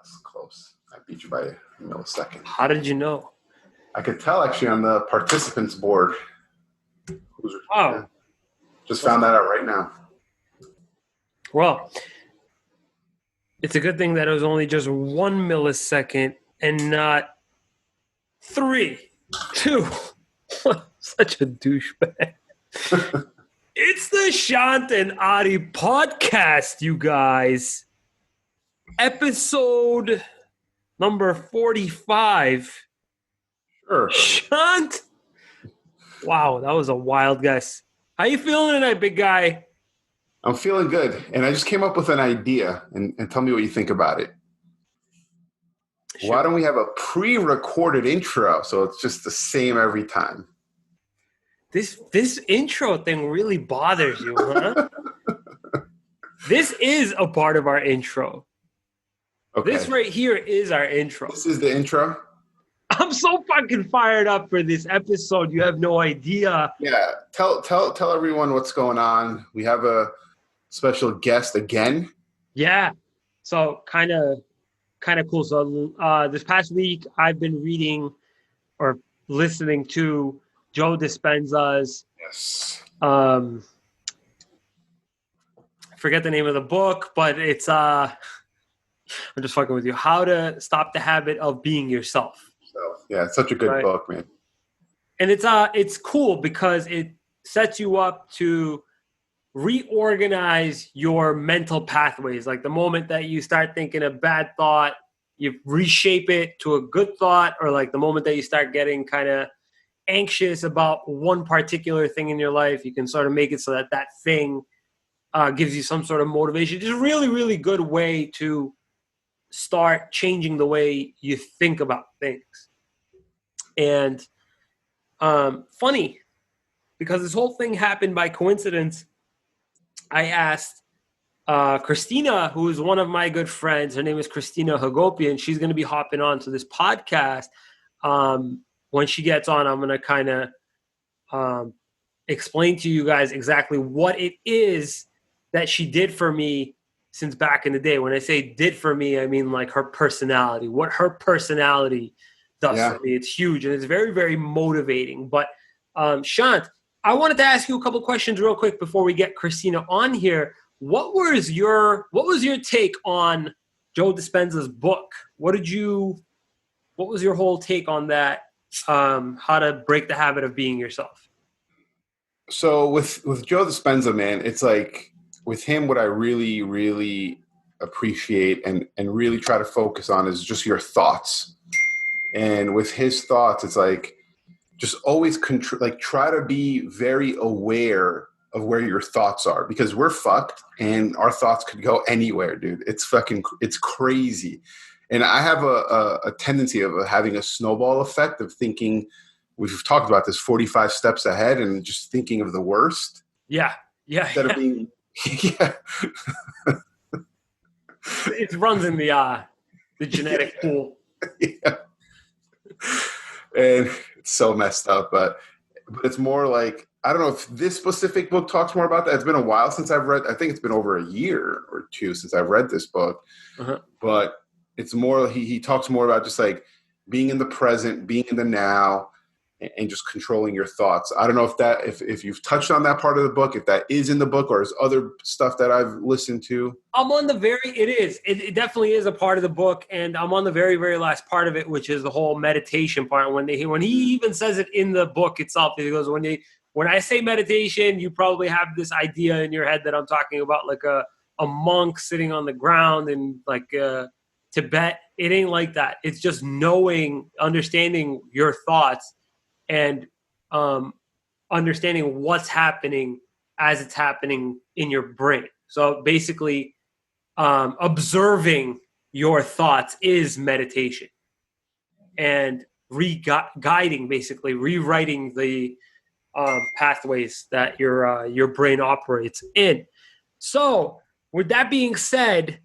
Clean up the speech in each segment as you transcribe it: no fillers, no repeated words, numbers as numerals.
That's close. I beat you by a millisecond. How did you know? I could tell actually on the participants board. Oh. Just found that out right now. Well, it's a good thing that it was only just 1 millisecond and not 3, 2. Such a douchebag. It's the Shant and Ari podcast, you guys. Episode number 45. Sure. Shant. Wow, that was a wild guess. How you feeling tonight, big guy? I'm feeling good. And I just came up with an idea, and tell me what you think about it. Sure. Why don't we have a pre-recorded intro so it's just the same every time? This intro thing really bothers you, huh? This is a part of our intro. Okay. This right here is our intro. This is the intro? I'm so fucking fired up for this episode. You have no idea. Yeah. Tell everyone what's going on. We have a special guest again. Yeah. So kind of cool. So this past week I've been reading or listening to Joe Dispenza's forget the name of the book, but it's I'm just fucking with you. How to Stop the Habit of Being Yourself. So, yeah, it's such a good book, man. And it's cool because it sets you up to reorganize your mental pathways. Like the moment that you start thinking a bad thought, you reshape it to a good thought, or like the moment that you start getting kind of anxious about one particular thing in your life, you can sort of make it so that thing gives you some sort of motivation. Just a really, really good way to start changing the way you think about things. And funny, because this whole thing happened by coincidence, I asked Kristina, who is one of my good friends, her name is Kristina Hagopian, she's going to be hopping on to this podcast. When she gets on, I'm going to kind of explain to you guys exactly what it is that she did for me since back in the day. When I say did for me, I mean like her personality, what her personality does for me. It's huge and it's very, very motivating. But Shant, I wanted to ask you a couple questions real quick before we get Kristina on here. What was your take on Joe Dispenza's book? What was your whole take on that? How to break the habit of being yourself? So with Joe Dispenza, man, it's like with him, what I really, really appreciate and really try to focus on is just your thoughts. And with his thoughts, it's like just always try to be very aware of where your thoughts are, because we're fucked and our thoughts could go anywhere, dude. It's crazy. And I have a tendency of having a snowball effect of thinking, we've talked about this, 45 steps ahead and just thinking of the worst. Yeah. Instead of being, yeah. It runs in the genetic pool. Yeah. And it's so messed up, but it's more like, I don't know if this specific book talks more about that. It's been a while since I've read, I think it's been over a year or two since I've read this book, but it's more, he talks more about just like being in the present, being in the now, and just controlling your thoughts. I don't know if you've touched on that part of the book, if that is in the book or is other stuff that I've listened to. It definitely is a part of the book. And I'm on the very, very last part of it, which is the whole meditation part. When he even says it in the book itself, he goes, when I say meditation, you probably have this idea in your head that I'm talking about like a monk sitting on the ground in like Tibet. It ain't like that. It's just understanding your thoughts and understanding what's happening as it's happening in your brain. So basically, observing your thoughts is meditation, and guiding, basically rewriting the pathways that your brain operates in. So with that being said,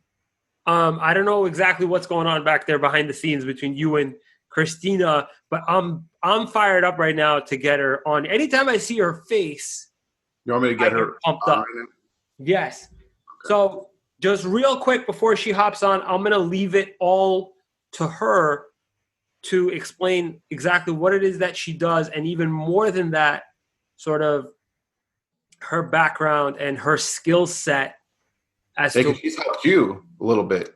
I don't know exactly what's going on back there behind the scenes between you and Kristina, but I'm fired up right now to get her on. Anytime I see her face, you want me to get her pumped up. Right now? Yes. Okay. So just real quick before she hops on, I'm going to leave it all to her to explain exactly what it is that she does, and even more than that, sort of her background and her skill set as to She's helped you a little bit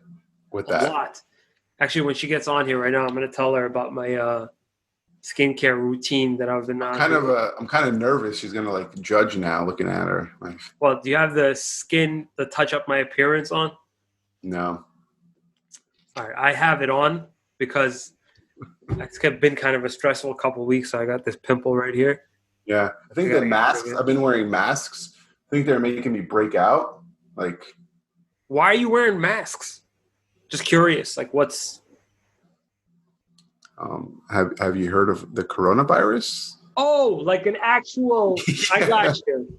with a that. lot. Actually, when she gets on here right now, I'm going to tell her about my skincare routine that I've been on. I'm kind of nervous. She's going to like judge now looking at her. Well, do you have the touch up my appearance on? No. All right, I have it on because it's been kind of a stressful couple of weeks. So I got this pimple right here. Yeah, I think the masks. I've been wearing masks. I think they're making me break out. Like, why are you wearing masks? Just curious. Like, what's? Have you heard of the coronavirus? Oh, like an actual. Yeah. I got you.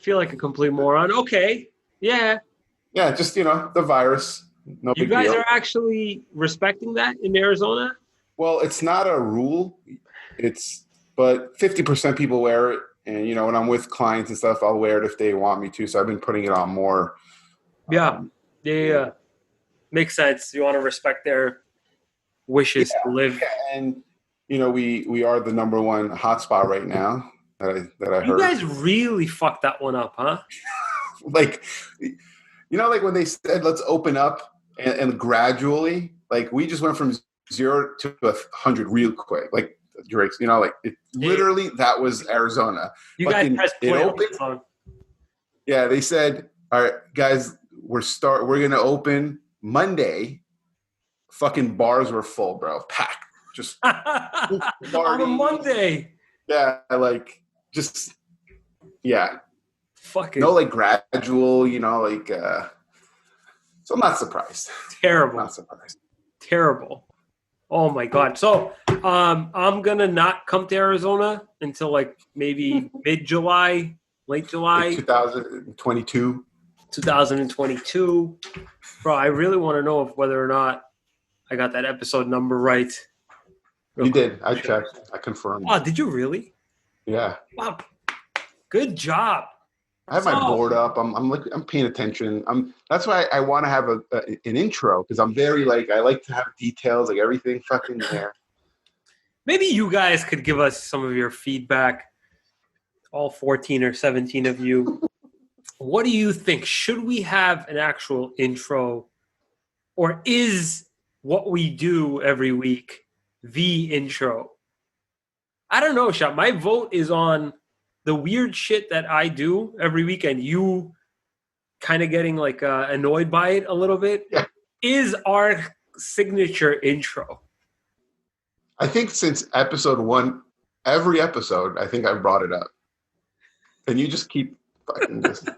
Feel like a complete moron. Okay. Yeah. Yeah, just the virus. No you big guys deal. Are actually respecting that in Arizona? Well, it's not a rule. But 50% people wear it, and when I'm with clients and stuff, I'll wear it if they want me to. So I've been putting it on more. Yeah. Makes sense. You want to respect their wishes to live. Yeah. And we are the number one hotspot right now. That I heard. You guys really fucked that one up, huh? Like, like when they said let's open up and gradually, like we just went from 0 to 100 real quick. Like Drake's, literally that was Arizona. You guys pressed play on the song. Yeah, they said, all right, guys, we're gonna open Monday. Fucking bars were full, bro. Packed. Just on a Monday. Yeah, like just fucking like gradual, so I'm not surprised. Terrible. Not surprised. Terrible. Oh my God. So I'm gonna not come to Arizona until like maybe mid-July, late July. Like 2022. 2022. Bro, I really want to know whether or not I got that episode number right. You did. I checked. I confirmed. Oh, did you really? Yeah. Wow. Good job. I have my board up. I'm paying attention. That's why I want to have an intro, because I'm very I like to have details, like everything fucking there. Maybe you guys could give us some of your feedback. All 14 or 17 of you. What do you think? Should we have an actual intro, or is what we do every week the intro? I don't know, Shant. My vote is on the weird shit that I do every week, and you kind of getting annoyed by it a little bit. Yeah. Is our signature intro. I think since episode 1, every episode, I think I've brought it up. And you just keep fucking just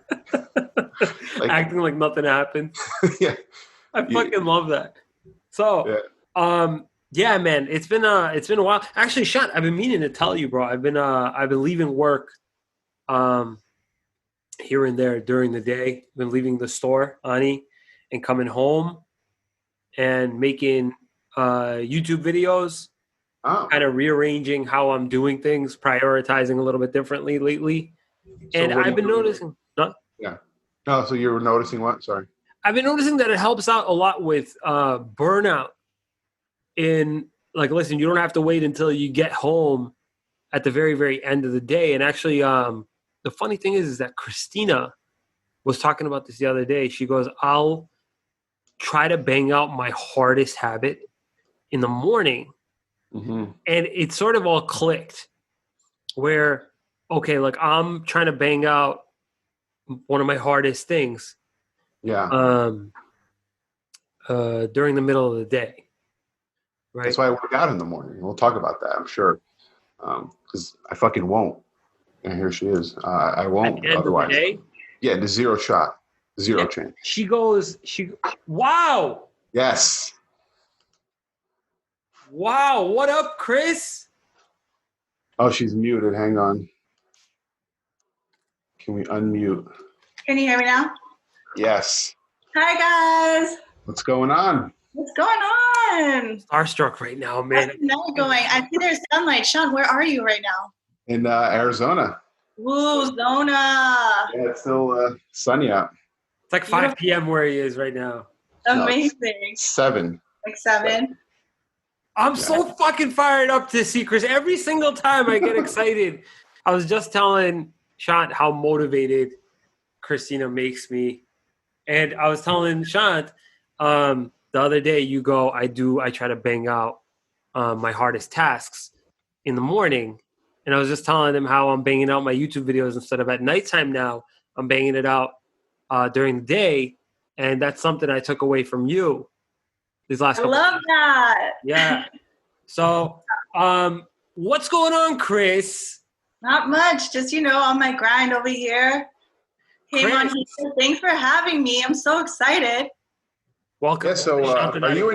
acting like nothing happened. Yeah. I fucking love that. So, yeah, man, it's been a while. Actually, Shant, I've been meaning to tell you, bro. I've been leaving work here and there during the day. I've been leaving the store, Ani, and coming home and making YouTube videos. Kind of rearranging how I'm doing things, prioritizing a little bit differently lately. And I've been noticing. Huh? Yeah. No, so you were noticing what? Sorry. I've been noticing that it helps out a lot with burnout. In listen, you don't have to wait until you get home at the very, very end of the day. And actually, the funny thing is that Kristina was talking about this the other day. She goes, I'll try to bang out my hardest habit in the morning. Mm-hmm. And it sort of all clicked where, okay, I'm trying to bang out one of my hardest things. Yeah. During the middle of the day. Right. That's why I work out in the morning. We'll talk about that, I'm sure. Because I fucking won't. And here she is. I won't at the end otherwise. Of the day? Yeah, the zero shot. Zero chance. She goes, wow. Yes. Wow. What up, Chris? Oh, she's muted. Hang on. Can we unmute? Can you hear me now? Yes. Hi, guys. What's going on? What's going on? Starstruck right now, man. How's the night going? I see there's sunlight. Shant, where are you right now? In Arizona. Ooh, Zona. Yeah, it's still sunny out. It's like 5 p.m. where he is right now. Amazing. 7. Like 7. I'm so fucking fired up to see Chris. Every single time I get excited. I was just telling Shant how motivated Kristina makes me. And I was telling Shant the other day, you go, I try to bang out my hardest tasks in the morning. And I was just telling him how I'm banging out my YouTube videos instead of at nighttime now. I'm banging it out during the day. And that's something I took away from you these last couple I love that. Yeah. So what's going on, Chris? Not much. Just, on my grind over here. Came on here. Thanks for having me. I'm so excited. Welcome. Yeah, so are you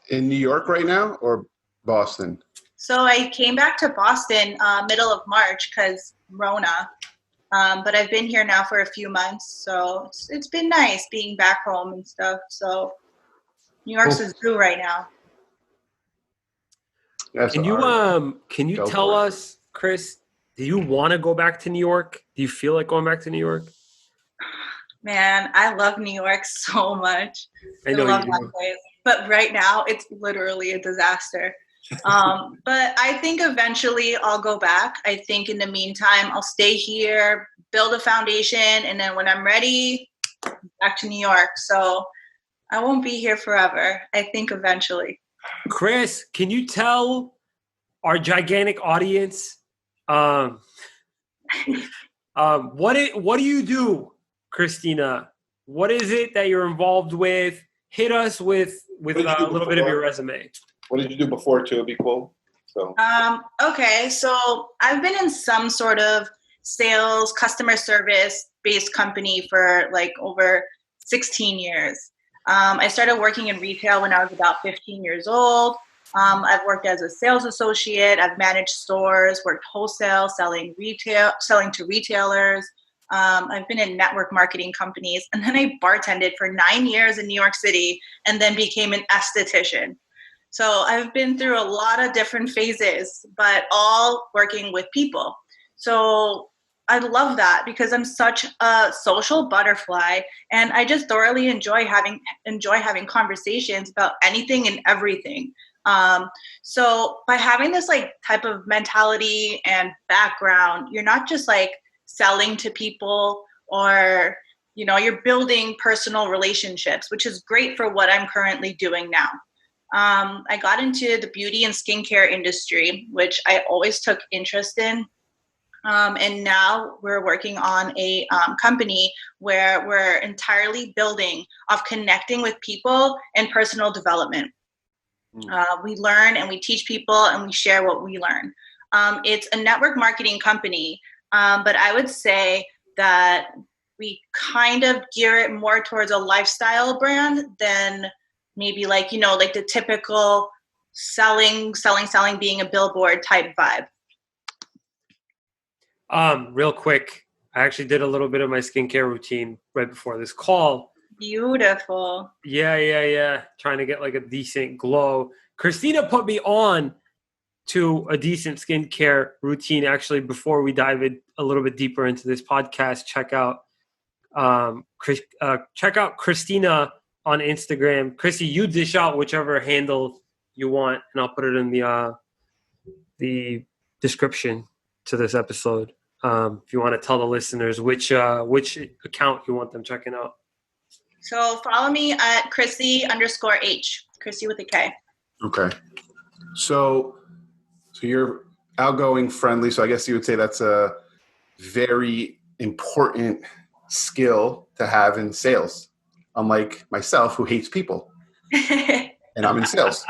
in New York right now or Boston? So I came back to Boston middle of March because Rona. But I've been here now for a few months. So it's been nice being back home and stuff. So New York's a zoo right now. Can you tell us, Chris, do you want to go back to New York? Do you feel like going back to New York? Man, I love New York so much. I know love you that place. But right now, it's literally a disaster. But I think eventually I'll go back. I think in the meantime, I'll stay here, build a foundation, and then when I'm ready, back to New York. So I won't be here forever. I think eventually. Chris, can you tell our gigantic audience what do you do, Kristina? What is it that you're involved with? Hit us with a little bit of your resume. What did you do before too? It'd be cool. So okay, so I've been in some sort of sales, customer service based company for like over 16 years. I started working in retail when I was about 15 years old. I've worked as a sales associate. I've managed stores, worked wholesale, selling to retailers. I've been in network marketing companies, and then I bartended for 9 years in New York City and then became an esthetician. So I've been through a lot of different phases, but all working with people. So I love that because I'm such a social butterfly, and I just thoroughly enjoy having conversations about anything and everything. So by having this like type of mentality and background, you're not just like selling to people or, you're building personal relationships, which is great for what I'm currently doing now. I got into the beauty and skincare industry, which I always took interest in. And now we're working on a company where we're entirely building off connecting with people and personal development. We learn and we teach people and we share what we learn. It's a network marketing company, but I would say that we kind of gear it more towards a lifestyle brand than maybe like the typical selling, being a billboard type vibe. Real quick, I actually did a little bit of my skincare routine right before this call. Beautiful. Yeah. Trying to get like a decent glow. Kristina put me on to a decent skincare routine. Actually, before we dive in a little bit deeper into this podcast, check out Kristina on Instagram. Chrissy, you dish out whichever handle you want, and I'll put it in the description to this episode. If you want to tell the listeners which account you want them checking out. So follow me at Chrissy_H, Chrissy with a K. Okay. So you're outgoing, friendly. So I guess you would say that's a very important skill to have in sales. Unlike myself, who hates people, and I'm in sales.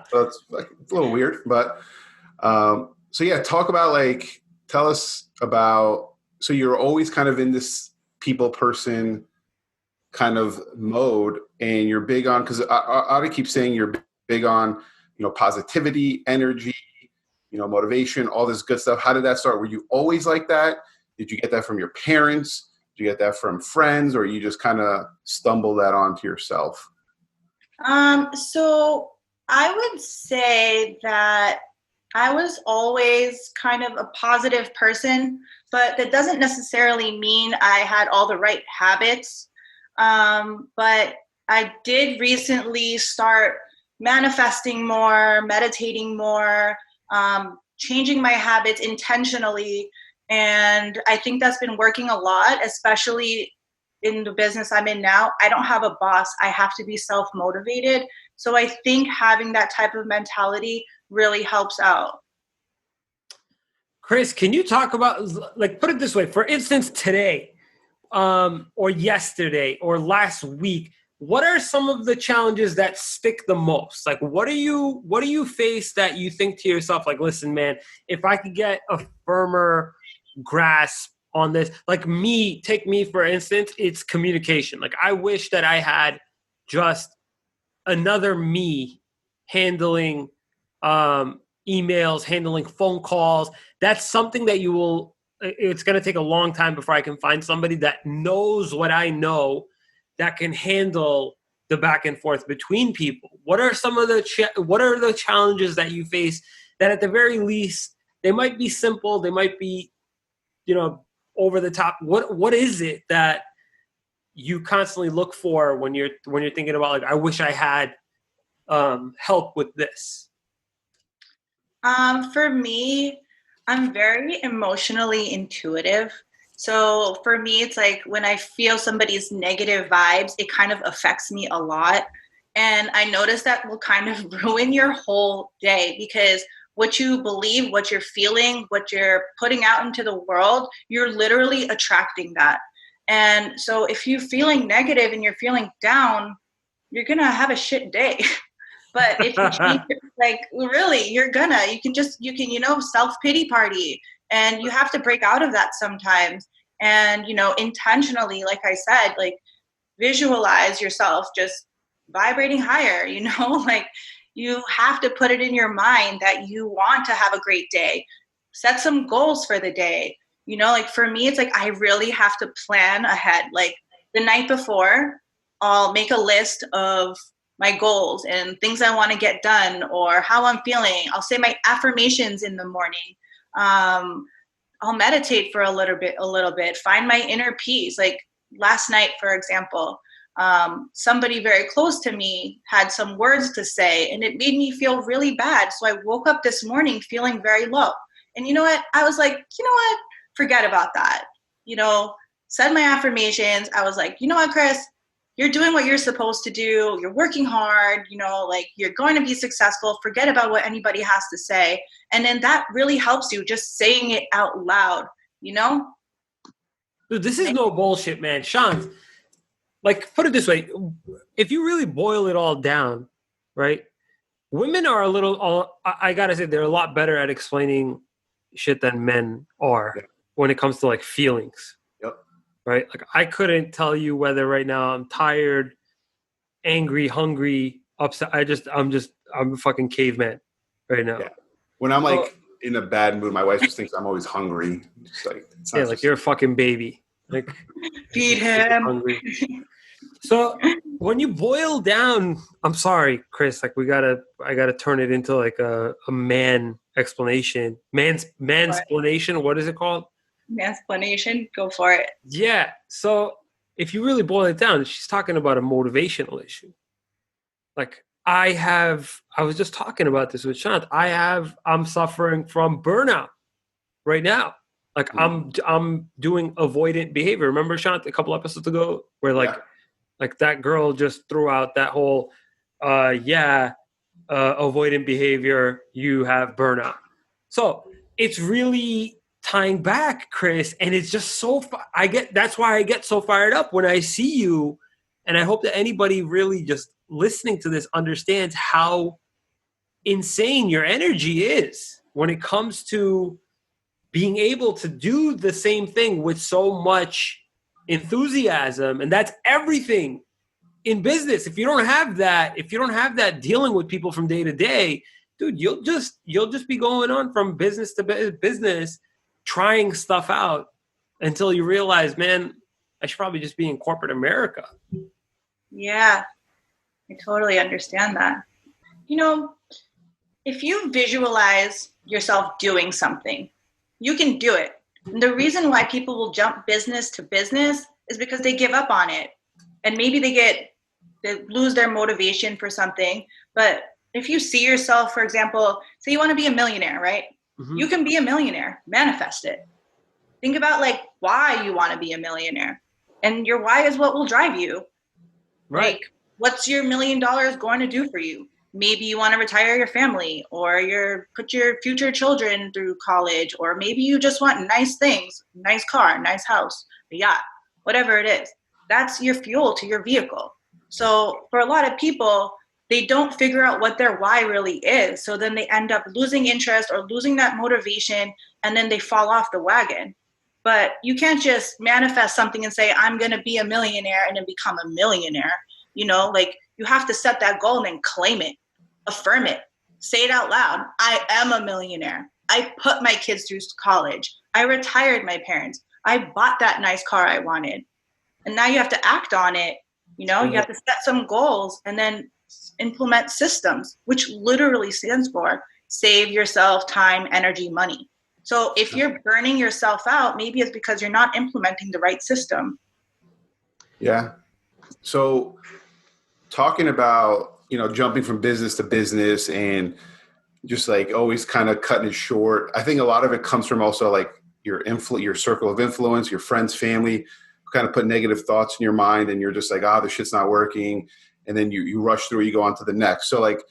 So it's a little weird, but so yeah, tell us about, so you're always kind of in this people person kind of mode, and you're big on, because I keep saying you're big on, positivity, energy, motivation, all this good stuff. How did that start? Were you always like that? Did you get that from your parents? Did you get that from friends, or you just kind of stumble that onto yourself? So I would say that I was always kind of a positive person, but that doesn't necessarily mean I had all the right habits. But I did recently start manifesting more, meditating more, changing my habits intentionally. And I think that's been working a lot, especially in the business I'm in now. I don't have a boss. I have to be self-motivated. So I think having that type of mentality really helps out. Chris, can you talk about, like, put it this way, for instance, today, or yesterday or last week, what are some of the challenges that stick the most? Like, what do you face that you think to yourself, like, listen, man, if I could get a firmer grasp on this, like take me, for instance, it's communication. Like, I wish that I had just another me handling emails, handling phone calls. That's something that it's going to take a long time before I can find somebody that knows what I know, that can handle the back and forth between people. What are some of what are the challenges that you face that at the very least, they might be simple, they might be, over the top. What is it that you constantly look for when you're thinking about, like, I wish I had help with this? For me, I'm very emotionally intuitive. So for me, it's like when I feel somebody's negative vibes, it kind of affects me a lot. And I notice that will kind of ruin your whole day, because what you believe, what you're feeling, what you're putting out into the world, you're literally attracting that. And so if you're feeling negative and you're feeling down, you're going to have a shit day. But if you change it, like, really, you can, self-pity party, and you have to break out of that sometimes. And, intentionally, like I said, like, visualize yourself just vibrating higher, like, you have to put it in your mind that you want to have a great day. Set some goals for the day. Like, for me, it's like I really have to plan ahead. Like, the night before, I'll make a list of my goals and things I want to get done, or how I'm feeling. I'll say my affirmations in the morning. I'll meditate for a little bit, find my inner peace. Like last night, for example, somebody very close to me had some words to say, and it made me feel really bad. So I woke up this morning feeling very low. And you know what? I was like, forget about that. Said my affirmations. I was like, you know what, Chris? You're doing what you're supposed to do. You're working hard, like, you're going to be successful. Forget about what anybody has to say. And then that really helps you, just saying it out loud, Dude, this is no bullshit, man. Shant, like, put it this way. If you really boil it all down, right? Women are I gotta say, they're a lot better at explaining shit than men are when it comes to, like, feelings. Right? Like, I couldn't tell you whether right now I'm tired, angry, hungry, upset. I'm a fucking caveman right now. Yeah. When I'm like in a bad mood, my wife just thinks I'm always hungry. Just like, like you're a fucking baby. Like, feed him. Hungry. So when you boil down, I'm sorry, Chris, like, I gotta turn it into like a man explanation. Mansplanation. What is it called? Explanation, go for it. Yeah. So if you really boil it down, she's talking about a motivational issue. Like, I was just talking about this with Shant. I'm suffering from burnout right now. Like, I'm doing avoidant behavior. Remember, Shant, a couple episodes ago, where like that girl just threw out that whole avoidant behavior, you have burnout. So it's really tying back, Chris, and it's just that's why I get so fired up when I see you, and I hope that anybody really just listening to this understands how insane your energy is when it comes to being able to do the same thing with so much enthusiasm. And that's everything in business. If you don't have that dealing with people from day to day, dude, you'll just be going on from business to business, trying stuff out until you realize, man, I should probably just be in corporate America. Yeah, I totally understand that. If you visualize yourself doing something, you can do it. And the reason why people will jump business to business is because they give up on it. and maybe they lose their motivation for something. But if you see yourself, for example, say you want to be a millionaire, right? Mm-hmm. You can be a millionaire, manifest it. Think about like why you want to be a millionaire, and your why is what will drive you. Right. Like, what's your $1 million going to do for you? Maybe you want to retire your family, or put your future children through college, or maybe you just want nice things, nice car, nice house, a yacht, whatever it is. That's your fuel to your vehicle. So for a lot of people, they don't figure out what their why really is. So then they end up losing interest or losing that motivation, and then they fall off the wagon. But you can't just manifest something and say, I'm going to be a millionaire and then become a millionaire. You know, like you have to set that goal and then claim it, affirm it, say it out loud. I am a millionaire. I put my kids through college. I retired my parents. I bought that nice car I wanted. And now you have to act on it. You know, you have to set some goals and then implement systems, which literally stands for save yourself time, energy, money. So if you're burning yourself out, maybe it's because you're not implementing the right system. Yeah. So talking about, jumping from business to business and just like always kind of cutting it short. I think a lot of it comes from also like your circle of influence, your friends, family, kind of put negative thoughts in your mind and you're just like, this shit's not working. And then you rush through, you go on to the next. So like,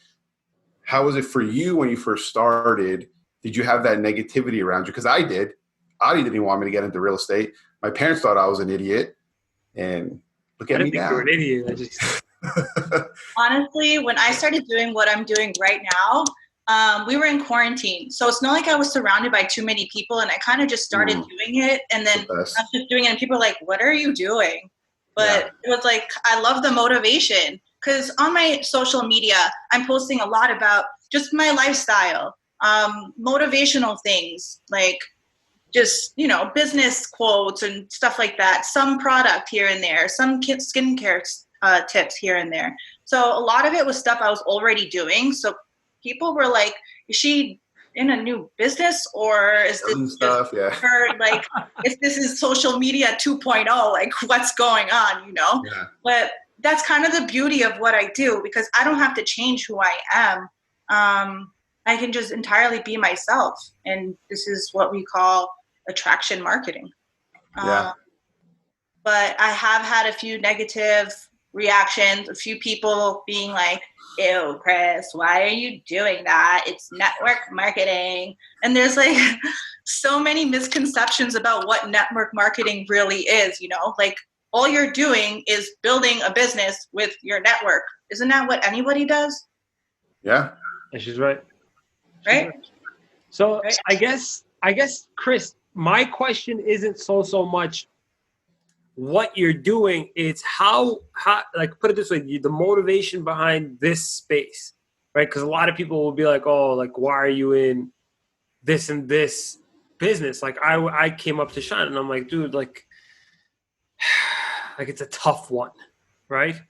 how was it for you when you first started? Did you have that negativity around you? Because I did. Adi didn't want me to get into real estate. My parents thought I was an idiot. And look at me now. I didn't think you were an idiot. Honestly, when I started doing what I'm doing right now, we were in quarantine. So it's not like I was surrounded by too many people, and I kind of just started doing it. And then I was just doing it, and people were like, what are you doing? But it was like, I love the motivation. Because on my social media, I'm posting a lot about just my lifestyle, motivational things, like just, business quotes and stuff like that. Some product here and there, some skincare tips here and there. So a lot of it was stuff I was already doing. So people were like, is she in a new business, or is this stuff? Her, like, if this is social media 2.0, like what's going on, Yeah. But that's kind of the beauty of what I do, because I don't have to change who I am. I can just entirely be myself. And this is what we call attraction marketing. But I have had a few negative reactions, a few people being like, ew, Chris, why are you doing that? It's network marketing. And there's like so many misconceptions about what network marketing really is, like all you're doing is building a business with your network. Isn't that what anybody does? Yeah. She's right. Right? So right. I guess, Chris, my question isn't so much what you're doing, it's how like, put it this way, the motivation behind this space, right? Because a lot of people will be like, oh, like, why are you in this and this business? Like I came up to Shant and I'm like, dude, like it's a tough one, right?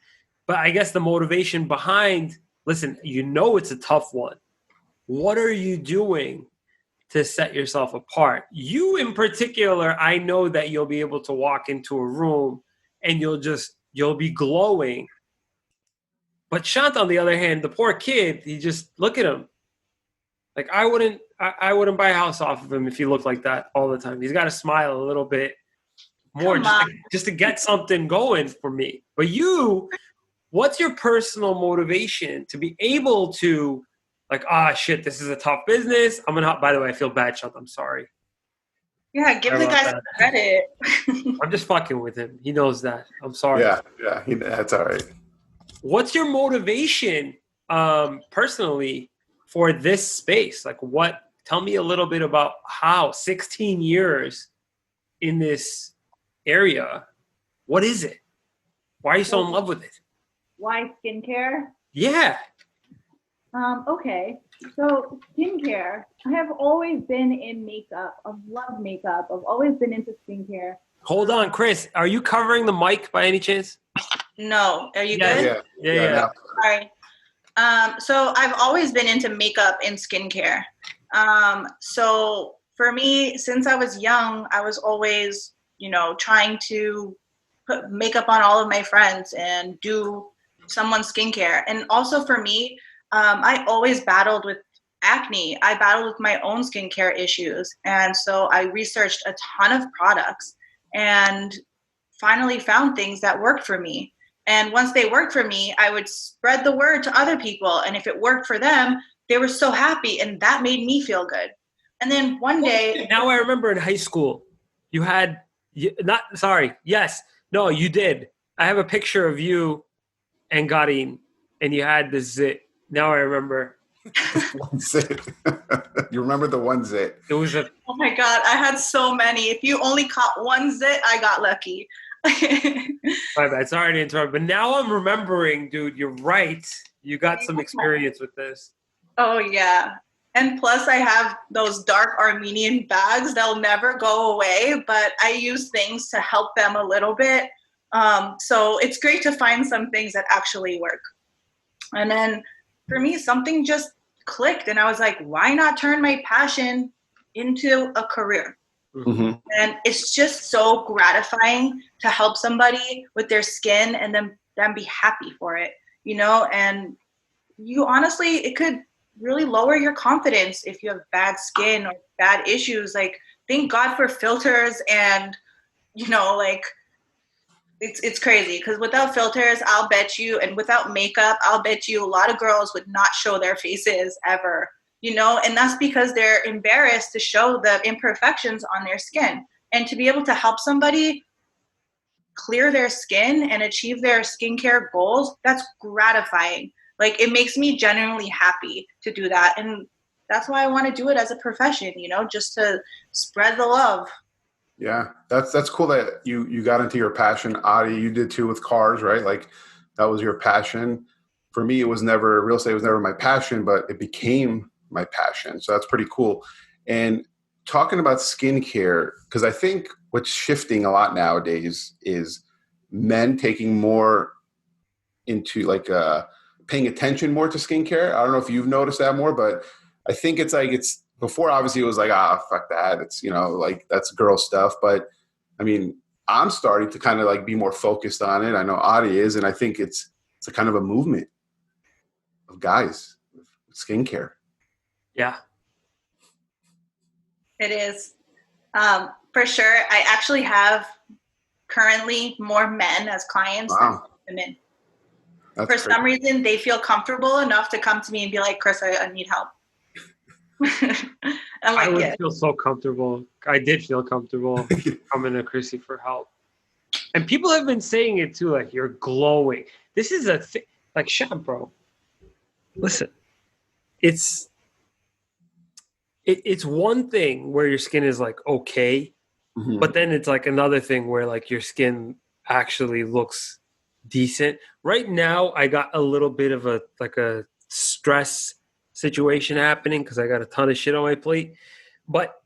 But I guess the motivation behind, listen, it's a tough one. What are you doing to set yourself apart? You in particular, I know that you'll be able to walk into a room and you'll be glowing. But Shant, on the other hand, the poor kid, he just, look at him. Like I wouldn't buy a house off of him if he looked like that all the time. He's got to smile a little bit more just to get something going for me. But what's your personal motivation to be able to, like, shit, this is a tough business. By the way, I feel bad, Shant. I'm sorry. Yeah, give the guy some credit. I'm just fucking with him. He knows that. I'm sorry. Yeah, that's all right. What's your motivation personally for this space? Like tell me a little bit about how 16 years in this area, what is it? Why are you so in love with it? Why skincare? Yeah. Okay, so skincare. I have always been in makeup. I've loved makeup. I've always been into skincare. Hold on, Chris. Are you covering the mic by any chance? No. Are you good? Yeah. Sorry. So I've always been into makeup and skincare. So for me, since I was young, I was always, trying to put makeup on all of my friends and do someone's skincare. And also for me, I always battled with acne. I battled with my own skincare issues. And so I researched a ton of products and finally found things that worked for me. And once they worked for me, I would spread the word to other people. And if it worked for them, they were so happy. And that made me feel good. And then one day. Now I remember in high school, you had, yes, no, you did. I have a picture of you and Garin, and you had the zit. Now I remember. One zit. You remember the one zit? It was a. Oh my God, I had so many. If you only caught one zit, I got lucky. My bad. Sorry to interrupt, but now I'm remembering, dude. You're right. You got some experience with this. Oh yeah, and plus I have those dark Armenian bags. They'll never go away, but I use things to help them a little bit. So it's great to find some things that actually work. And then for me, something just clicked, and I was like, why not turn my passion into a career? Mm-hmm. And it's just so gratifying to help somebody with their skin and them be happy for it, you know? And you honestly, it could really lower your confidence if you have bad skin or bad issues. Like, thank God for filters and, you know, like, it's crazy because without filters, I'll bet you, and without makeup, I'll bet you a lot of girls would not show their faces ever, you know, and that's because they're embarrassed to show the imperfections on their skin. And to be able to help somebody clear their skin and achieve their skincare goals, that's gratifying. Like, it makes me genuinely happy to do that. And that's why I want to do it as a profession, you know, just to spread the love. Yeah, that's cool that you got into your passion. Ari, you did too with cars, right? Like, that was your passion. For me, real estate was never my passion, but it became my passion. So that's pretty cool. And talking about skincare, because I think what's shifting a lot nowadays is men taking more into paying attention more to skincare. I don't know if you've noticed that more, but I think it's before, obviously, it was like, fuck that. It's, you know, like, that's girl stuff. But I mean, I'm starting to kind of like be more focused on it. I know Adi is, and I think it's a kind of a movement of guys with skincare. Yeah. It is. For sure. I actually have currently more men as clients than women. That's For some reason, they feel comfortable enough to come to me and be like, Chris, I need help. I would feel so comfortable. I did feel comfortable coming to Chrissy for help. And people have been saying it too, like, you're glowing. This is a thing. Like, Shant, bro. Listen, it's one thing where your skin is like okay, Mm-hmm. but then it's like another thing where like your skin actually looks decent. Right now, I got a little bit of a stress situation happening because I got a ton of shit on my plate. But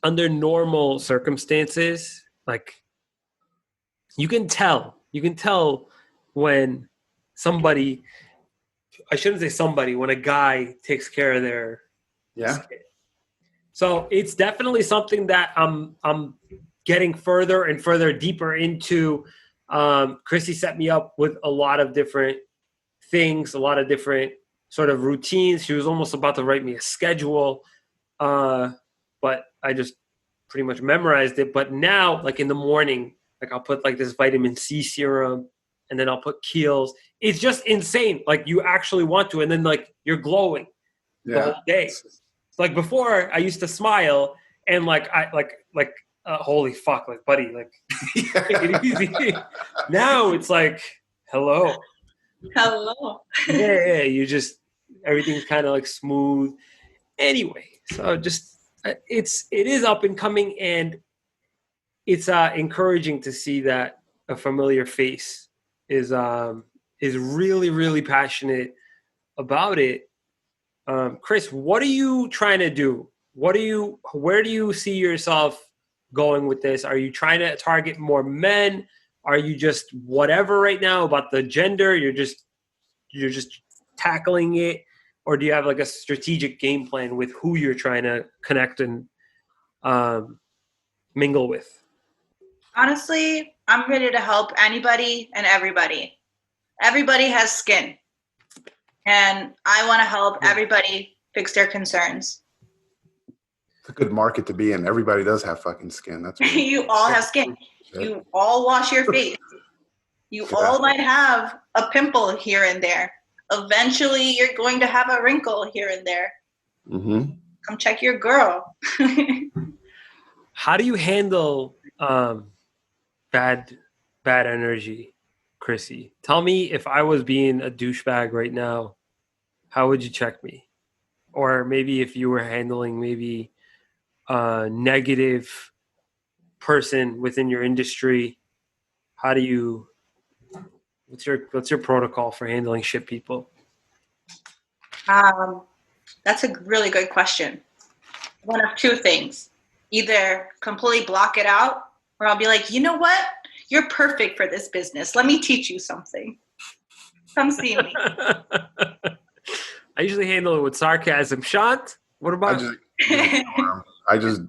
under normal circumstances, like, you can tell when somebody, I shouldn't say somebody, when a guy takes care of their skin. So it's definitely something that I'm getting further and further deeper into. Chrissy set me up with a lot of different things, a lot of different sort of routines. She was almost about to write me a schedule, but I just pretty much memorized it. But now, like, in the morning, like, I'll put like this vitamin C serum, and then I'll put Kiehl's. It's just insane. Like, you actually want to, and then like you're glowing the whole day. Like, before, I used to smile and holy fuck, like, buddy, like, take it easy. Now it's like, hello. Yeah, you just, everything's kind of like smooth. Anyway, so just it is up and coming, and it's encouraging to see that a familiar face is really, really passionate about it. Chris, what are you trying to do? Where do you see yourself going with this? Are you trying to target more men? Are you just whatever right now about the gender? You're just tackling it, or do you have like a strategic game plan with who you're trying to connect and mingle with? Honestly, I'm ready to help anybody and everybody. Everybody has skin. And I want to help everybody fix their concerns. It's a good market to be in. Everybody does have fucking skin. That's weird. You all have skin. You all wash your face. You all might have a pimple here and there. Eventually, you're going to have a wrinkle here and there. Mm-hmm. Come check your girl. How do you handle bad energy, Chrissy? Tell me, if I was being a douchebag right now, how would you check me? Or maybe if you were handling maybe a negative person within your industry, how do you? What's your protocol for handling shit people? That's a really good question. One of two things. Either completely block it out, or I'll be like, you know what? You're perfect for this business. Let me teach you something. Come see me. I usually handle it with sarcasm. Shant, what about I just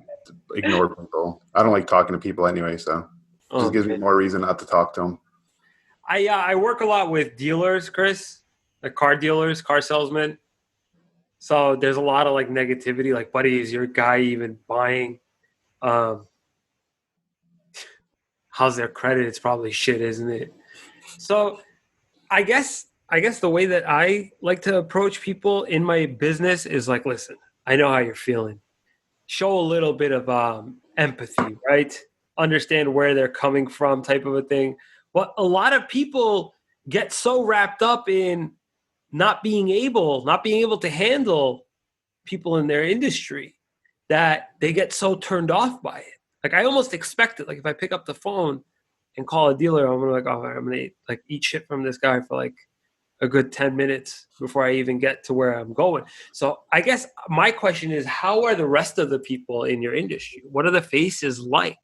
ignore people. I don't like talking to people anyway, so it just gives me more reason not to talk to them. I work a lot with dealers, Chris, like car dealers, car salesmen. So there's a lot of like negativity, like, buddy, is your guy even buying? How's their credit? It's probably shit, isn't it? So I guess the way that I like to approach people in my business is like, listen, I know how you're feeling. Show a little bit of empathy, right? Understand where they're coming from, type of a thing. But a lot of people get so wrapped up in not being able to handle people in their industry that they get so turned off by it. Like, I almost expect it. Like, if I pick up the phone and call a dealer, I'm gonna like eat shit from this guy for like a good 10 minutes before I even get to where I'm going. So I guess my question is, how are the rest of the people in your industry? What are the faces like?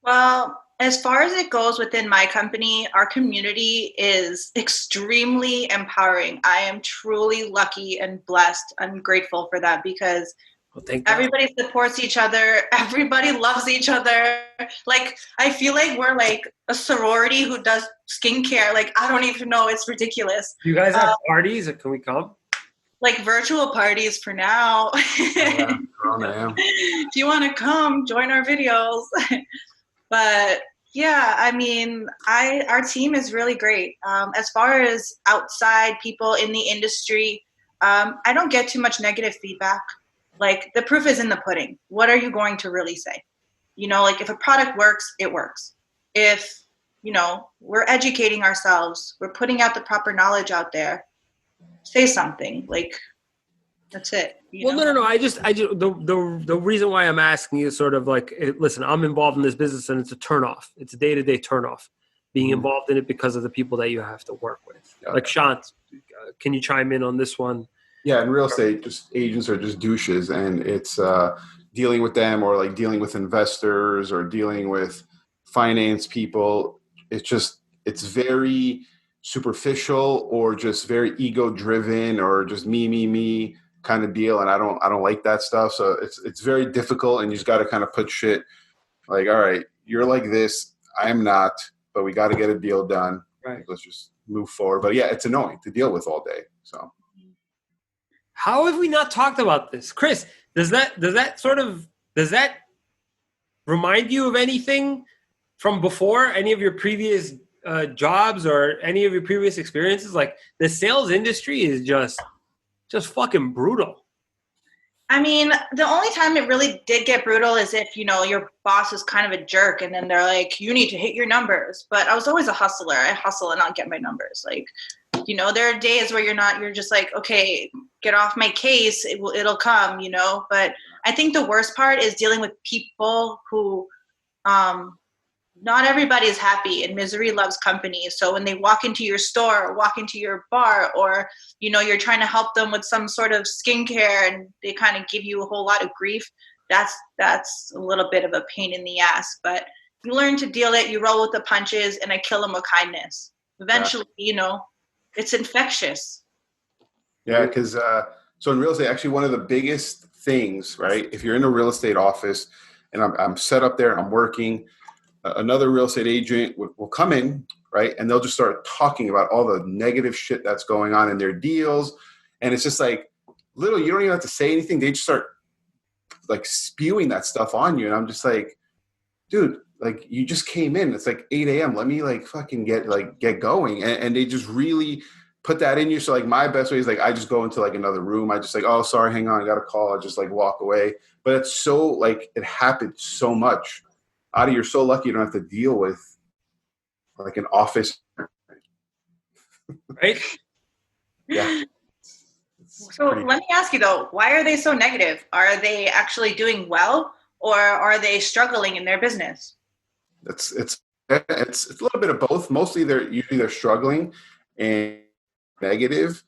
Well, as far as it goes within my company, our community is extremely empowering. I am truly lucky and blessed. I'm grateful for that because everybody supports each other. Everybody loves each other. Like, I feel like we're like a sorority who does skincare. Like, I don't even know. It's ridiculous. You guys have parties? Can we come? Like virtual parties for now. If you want to come, join our videos. But yeah, I mean, our team is really great. As far as outside people in the industry, I don't get too much negative feedback. Like, the proof is in the pudding. What are you going to really say? You know, like, if a product works, it works. If, you know, we're educating ourselves, we're putting out the proper knowledge out there, say something. Like, that's it. No. I just the reason why I'm asking you is sort of like, listen, I'm involved in this business and it's a turnoff. It's a day-to-day turnoff being involved in it because of the people that you have to work with. Yeah. Like, Shant, can you chime in on this one? Yeah, in real estate, just agents are just douches, and it's dealing with them, or like dealing with investors, or dealing with finance people. It's very superficial, or just very ego driven, or just me kind of deal, and I don't like that stuff. So it's very difficult, and you just got to kind of put shit like, all right, you're like this, I'm not, but we got to get a deal done. Right. Let's just move forward. But yeah, it's annoying to deal with all day. So. How have we not talked about this? Chris, does that remind you of anything from before, any of your previous jobs or any of your previous experiences? Like, the sales industry is just fucking brutal. I mean, the only time it really did get brutal is if, you know, your boss is kind of a jerk and then they're like, you need to hit your numbers. But I was always a hustler. I hustle and I'll get my numbers. Like, you know, there are days where you're just like, okay, get off my case. It'll come, you know. But I think the worst part is dealing with people who, not everybody is happy, and misery loves company. So when they walk into your store or walk into your bar, or, you know, you're trying to help them with some sort of skincare and they kind of give you a whole lot of grief, that's a little bit of a pain in the ass. But you learn to deal it, you roll with the punches, and I kill them with kindness. Eventually, you know, it's infectious. Yeah, because so in real estate, actually one of the biggest things, right, if you're in a real estate office and I'm set up there and I'm working, another real estate agent will come in, right? And they'll just start talking about all the negative shit that's going on in their deals. And it's just like, you don't even have to say anything. They just start like spewing that stuff on you. And I'm just like, dude, like you just came in. It's like 8 a.m. Let me like fucking get going. And they just really put that in you. So like my best way is like, I just go into like another room. I just like, oh, sorry, hang on, I got a call. I just like walk away. But it's so like, it happened so much. Adi, you're so lucky you don't have to deal with like an office. Right? Yeah. So let me ask you though, why are they so negative? Are they actually doing well, or are they struggling in their business? It's a little bit of both. Mostly they're struggling and negative,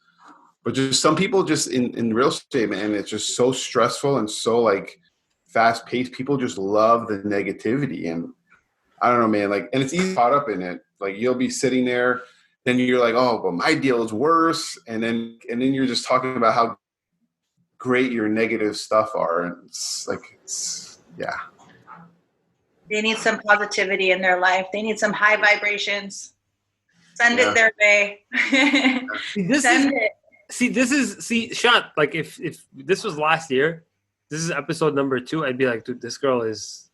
but just some people just in real estate, man, it's just so stressful and so like fast paced. People just love the negativity, and I don't know, man. Like, and it's easy caught up in it. Like you'll be sitting there, then you're like, oh, but my deal is worse, and then you're just talking about how great your negative stuff are, and yeah. They need some positivity in their life. They need some high vibrations. Send it their way. See, Shant, like if this was last year, this is episode number 2, I'd be like, dude, this girl is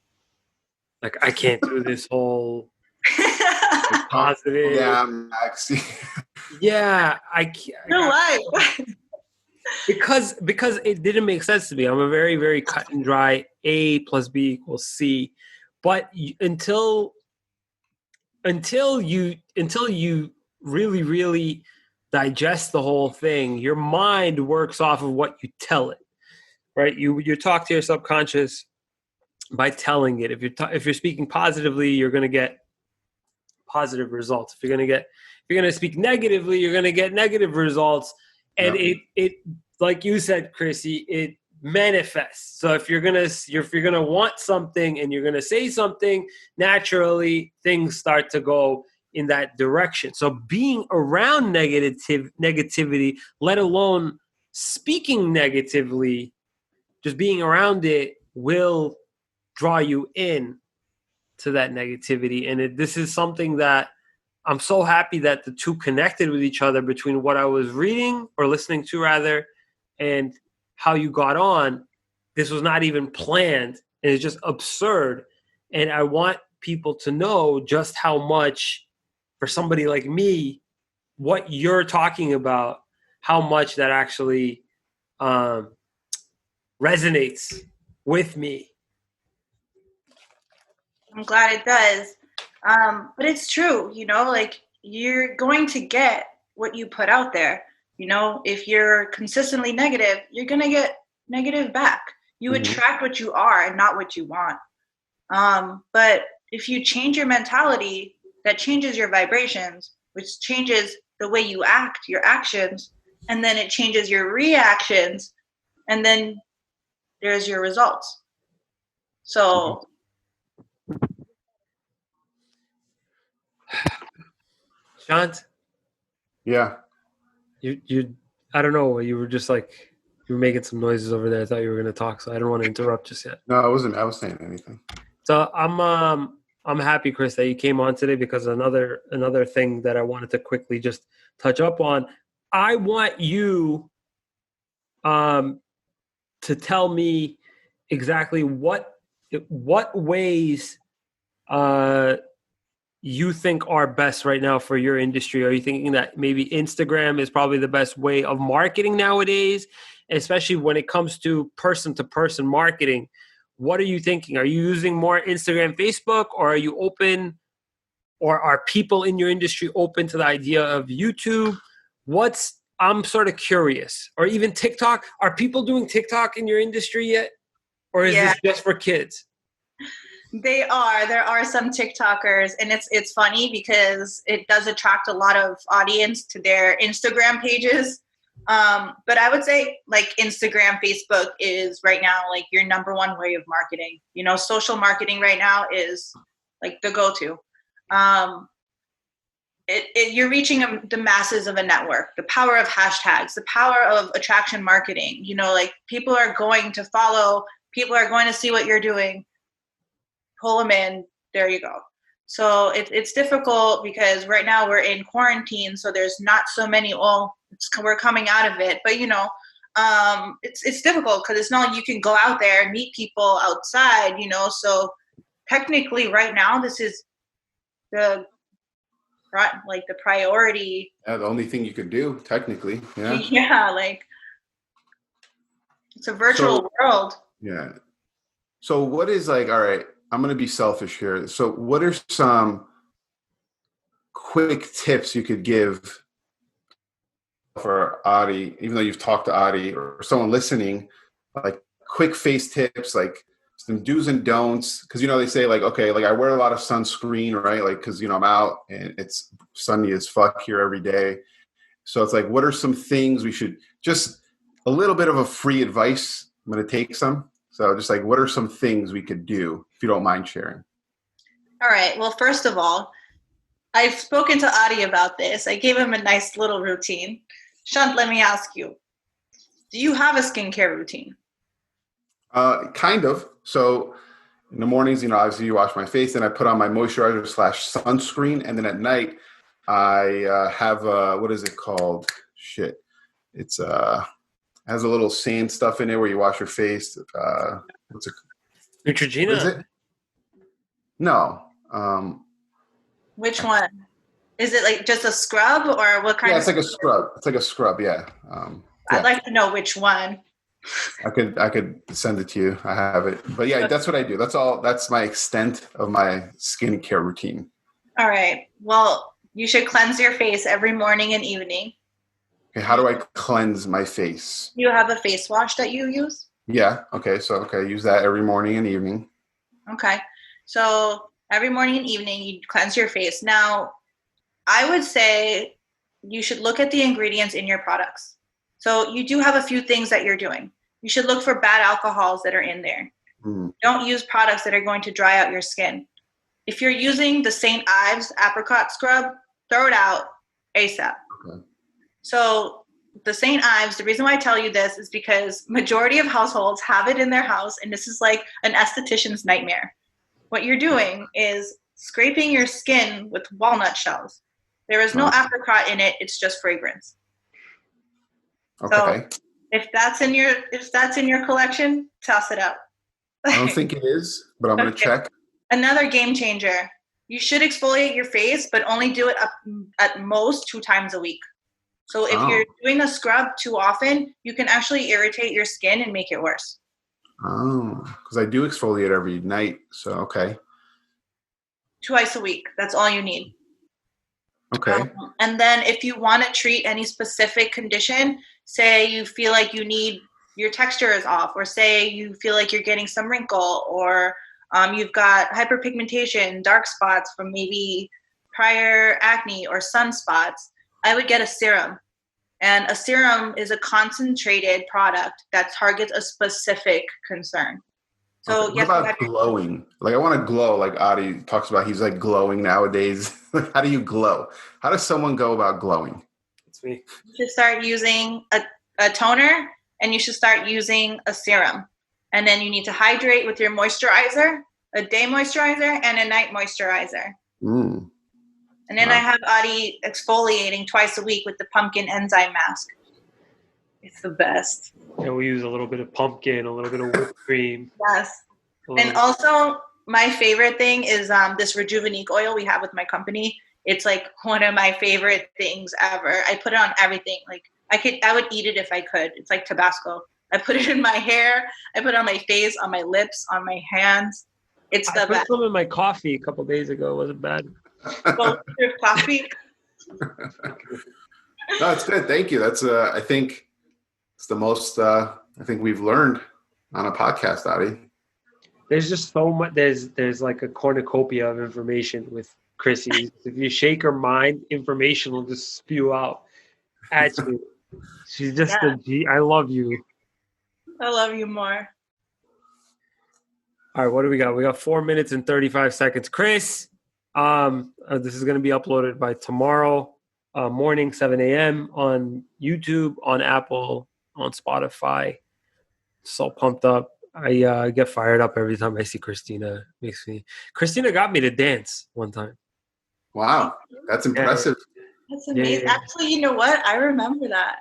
like, I can't do this whole positive. Yeah, yeah, I can't. Your life. Because it didn't make sense to me. I'm a very, very cut and dry A plus B equals C. But until you really, really digest the whole thing, your mind works off of what you tell it, right? You talk to your subconscious by telling it. If you're speaking positively, you're going to get positive results. If you're going to speak negatively, you're going to get negative results. And it like you said, Chrissy, it manifests. So if you're gonna want something and you're gonna say something, naturally things start to go in that direction. So being around negativity, let alone speaking negatively, just being around it will draw you in to that negativity. And this is something that I'm so happy that the two connected with each other, between what I was reading or listening to rather, and how you got on. This was not even planned, and it's just absurd. And I want people to know just how much, for somebody like me, what you're talking about, how much that actually resonates with me. I'm glad it does. But it's true, like you're going to get what you put out there. If you're consistently negative, you're going to get negative back. You attract what you are and not what you want. But if you change your mentality, that changes your vibrations, which changes the way you act, your actions, and then it changes your reactions, and then there's your results. So Shant? Yeah. You I don't know, you were just like, you were making some noises over there. I thought you were going to talk, so I don't want to interrupt just yet. No, I was saying anything. So I'm happy, Chris, that you came on today, because another thing that I wanted to quickly just touch up on. I want you to tell me exactly what ways you think are best right now for your industry. Are you thinking that maybe Instagram is probably the best way of marketing nowadays, especially when it comes to person-to-person marketing? What are you thinking? Are you using more Instagram, Facebook, or are you open, or are people in your industry open to the idea of YouTube? I'm sort of curious. Or even TikTok. Are people doing TikTok in your industry yet? Or is this just for kids? There are some TikTokers, and it's funny because it does attract a lot of audience to their Instagram pages. But I would say like Instagram, Facebook is right now like your number one way of marketing. Social marketing right now is like the go-to. You're reaching the masses of a network, the power of hashtags, the power of attraction marketing. Like people are going to follow, people are going to see what you're doing. Pull them in. There you go. So it's difficult because right now we're in quarantine, so there's not so many. We're coming out of it, but it's difficult because it's not like you can go out there and meet people outside, So technically, right now, this is the priority. Yeah, the only thing you could do, technically. Yeah. Yeah, it's a virtual world. Yeah. So what is all right, I'm going to be selfish here. So what are some quick tips you could give for Ari, even though you've talked to Ari or someone listening, like quick face tips, like some do's and don'ts? Because, they say okay, I wear a lot of sunscreen, right? Because, I'm out and it's sunny as fuck here every day. So it's what are some things we should, just a little bit of a free advice. I'm going to take some. So just what are some things we could do, if you don't mind sharing? All right. Well, first of all, I've spoken to Adi about this. I gave him a nice little routine. Shant, let me ask you, do you have a skincare routine? Kind of. So in the mornings, obviously you wash my face, and I put on my moisturizer / sunscreen. And then at night, I have what is it called? Shit. It's has a little sand stuff in it where you wash your face. What's it? Neutrogena? What is it? No. Which one? Is it just a scrub or what kind? Yeah, it's like a scrub. It's like a scrub. Yeah. I'd like to know which one. I could send it to you. I have it. But yeah, that's what I do. That's all. That's my extent of my skincare routine. All right. Well, you should cleanse your face every morning and evening. Okay, how do I cleanse my face? You have a face wash that you use? Yeah. Okay. So, use that every morning and evening. Okay. So every morning and evening, you cleanse your face. Now, I would say you should look at the ingredients in your products. So you do have a few things that you're doing. You should look for bad alcohols that are in there. Don't use products that are going to dry out your skin. If you're using the St. Ives apricot scrub, throw it out ASAP. Okay. So the St. Ives, the reason why I tell you this is because majority of households have it in their house, and this is like an esthetician's nightmare. What you're doing is scraping your skin with walnut shells. There is no apricot in it. It's just fragrance. Okay. So if that's in your collection, toss it out. I don't think it is, but I'm going to check. Another game changer. You should exfoliate your face, but only do it at most 2 times a week. So if you're doing a scrub too often, you can actually irritate your skin and make it worse. Oh, because I do exfoliate every night. So, okay. Twice a week. That's all you need. Okay. And then if you want to treat any specific condition, say you feel like your texture is off, or say you feel like you're getting some wrinkle, or you've got hyperpigmentation, dark spots from maybe prior acne or sunspots, I would get a serum. And a serum is a concentrated product that targets a specific concern. So what about glowing? I want to glow, like Adi talks about. He's glowing nowadays. How do you glow? How does someone go about glowing? It's me. You should start using a toner, and you should start using a serum. And then you need to hydrate with your moisturizer, a day moisturizer and a night moisturizer. And then I have Adi exfoliating twice a week with the pumpkin enzyme mask. It's the best. Yeah, we use a little bit of pumpkin, a little bit of whipped cream. Yes. And also, my favorite thing is this Rejuvenique oil we have with my company. It's one of my favorite things ever. I put it on everything. I would eat it if I could. It's like Tabasco. I put it in my hair. I put it on my face, on my lips, on my hands. It's the best. I put some in my coffee a couple of days ago. It wasn't bad. Well, your coffee. No, it's good. Thank you. That's I think it's the most I think we've learned on a podcast, Adi. There's just so much. There's like a cornucopia of information with Chrissy. If you shake her mind, information will just spew out at you. She's just a G. I love you. I love you more. All right, what do we got? We got 4 minutes and 35 seconds. Chris, this is going to be uploaded by tomorrow morning, 7 a.m. on YouTube, on Apple, on Spotify. Just all pumped up. I get fired up every time I see Kristina. Kristina got me to dance one time. Wow, that's impressive. That's amazing. Yeah. Actually, you know what? I remember that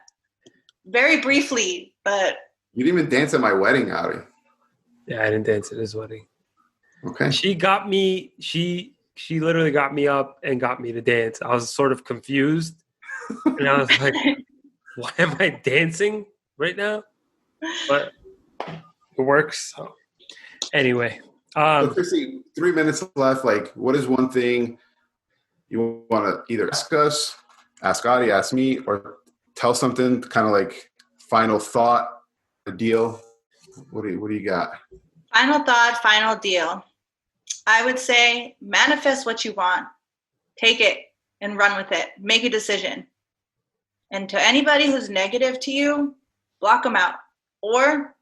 very briefly, but You didn't even dance at my wedding, Ari. Yeah, I didn't dance at his wedding. Okay. She got me. She literally got me up and got me to dance. I was sort of confused, and I was like, "Why am I dancing right now?" But it works. So. Anyway, So, Chrissy, 3 minutes left. Like, what is one thing you want to either ask us, ask Adi, ask me, or tell something? Kind of like final thought, a deal. What do you got? final thought, final deal. I would say manifest what you want. Take it and run with it. Make a decision. And to anybody who's negative to you, block them out or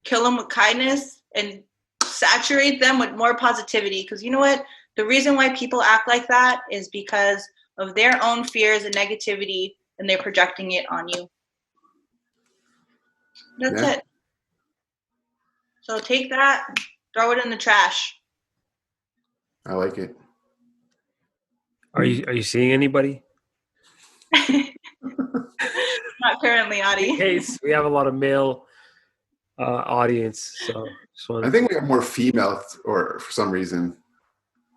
kill them with kindness and saturate them with more positivity. Because you know what? The reason why people act like that is because of their own fears and negativity, and they're projecting it on you. That's it. So take that, throw it in the trash. I like it. are you seeing anybody? Not currently, Adi. In case we have a lot of male audience, so I think we have more female, or for some reason.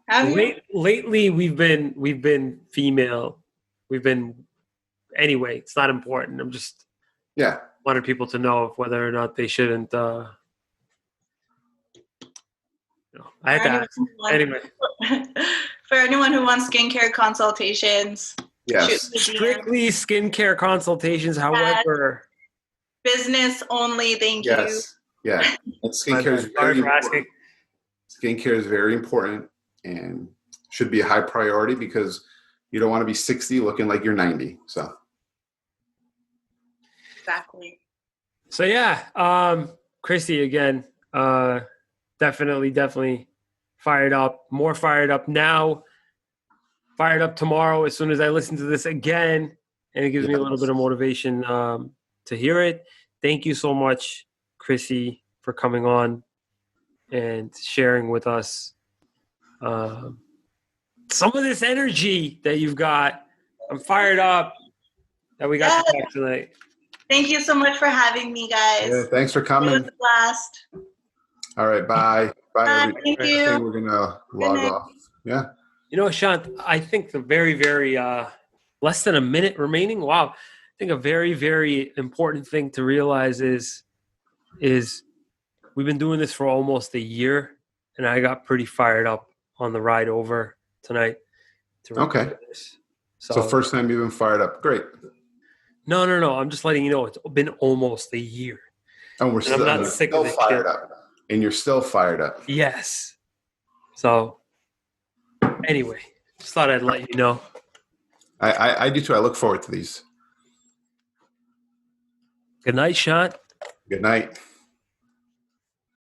Have you? Lately we've been female. Anyway. It's not important. I'm just wanted people to know whether or not they shouldn't. I had to ask. Anyway, for anyone who wants skincare consultations, yes, strictly skincare consultations. However, business only. Thank you. Yes, yeah. Skincare is very important. Skincare is very important and should be a high priority because you don't want to be 60 looking like you're 90. So exactly. So yeah, Christy again. Definitely fired up. More fired up now. Fired up tomorrow as soon as I listen to this again, and it gives me a little bit of motivation to hear it. Thank you so much, Chrissy, for coming on and sharing with us some of this energy that you've got. I'm fired up that we got to talk tonight. Thank you so much for having me, guys. yeah, thanks for coming. It was a blast. All right, bye. Bye. Thank you. I think we're gonna log off. Yeah. You know, Shant, I think the very, very less than a minute remaining. Wow. I think a very, very important thing to realize is we've been doing this for almost a year, and I got pretty fired up on the ride over tonight. Okay. So first time you've been fired up. Great. No. I'm just letting you know it's been almost a year. And I'm not sick of this fired up. And you're still fired up. Yes. So anyway, just thought I'd let you know. I do too. I look forward to these. Good night, Shant. Good night.